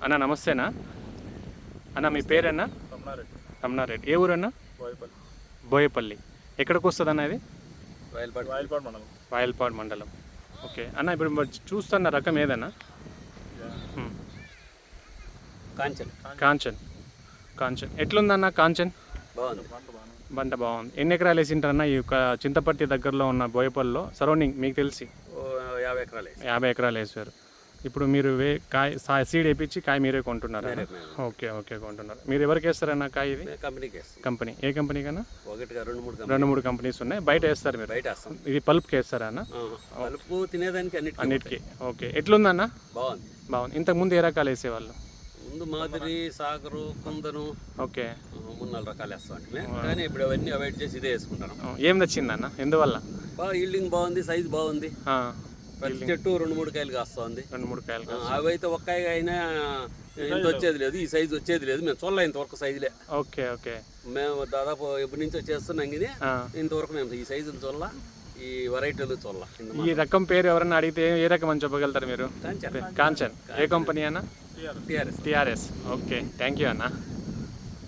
అన్న నమస్తేనా అన్న, మీ పేరన్నా? రమణారెడ్డి. రమణారెడ్డి. ఏ ఊరన్నా? బోయపల్లి. బోయపల్లి. ఎక్కడికి వస్తుంది అన్న ఇది? వాయిల్పాడు మండలం. వాయల్పాడు మండలం. ఓకే అన్న, ఇప్పుడు చూస్తున్న రకం ఏదన్నా? కాంచన్. కాంచన్. కాంచన్ ఎట్లుందన్న కాంచన్? బాగుంది. పంట బాగుంది. ఎన్ని ఎకరాలు వేసింటారన్న ఈ యొక్క చింతపర్తి దగ్గరలో ఉన్న బోయపల్లిలో సరౌండింగ్ మీకు తెలిసి? 50 ఎకరాలు 50 ఎకరాలు వేసారు. ఇప్పుడు మీరు సీడ్ వేయించి కాయ మీరే కొంటున్నారా? ఓకే ఓకే, కొంటున్నారు. మీరు ఎవరికి వేస్తారన్న కాయ ఇది? కంపెనీకి. కంపెనీ ఏ కంపెనీ కన్నా? ఒకటిగా 2-3 కంపెనీస్ ఉన్నాయి. బయట వేస్తారు మీరు? బయట వేస్తాం. ఇది పల్ప్కి వేస్తారా అన్న? పలుపు తినేదానికి అన్నిటికీ. ఓకే, ఎట్లుందన్న? బాగుంది. బాగుంది. ఇంతకుముందు ఏ రకాలు వేసేవాళ్ళు? ముందు మాదిరి, సాగరు, కుందను, ఓకే, 3-4 రకాలు వేస్తాం. కానీ ఇప్పుడు అవన్నీ అవాయిడ్ చేసి ఇదే వేసుకుంటాం. ఏం నచ్చిందన్న? ఎందువల్ల? బాగా ఈల్డింగ్ బాగుంది, సైజు బాగుంది. ప్రతి చెట్టు 2-3 కాయలు కాస్తుంది. 2-3 కాయలు. అవి అయితే ఒక్క కాయ అయినా ఇంత వచ్చేది లేదు, ఈ సైజు వచ్చేది లేదు. మేము చూడలే ఇంతవరకు సైజులే. ఓకే ఓకే, మేము దాదాపు ఎప్పటి నుంచో చేస్తున్నాం. ఇది ఇంతవరకు మేము ఈ సైజులు చూడాల, ఈ వెరైటీలు చూడాల. ఈ రకం పేరు ఎవరన్నా అడిగితే ఏ రకం అని చెప్పగలుగుతారు మీరు? కాంచన్. ఏ కంపెనీ అన్న? TRS. TRS. Okay, thank you అన్న.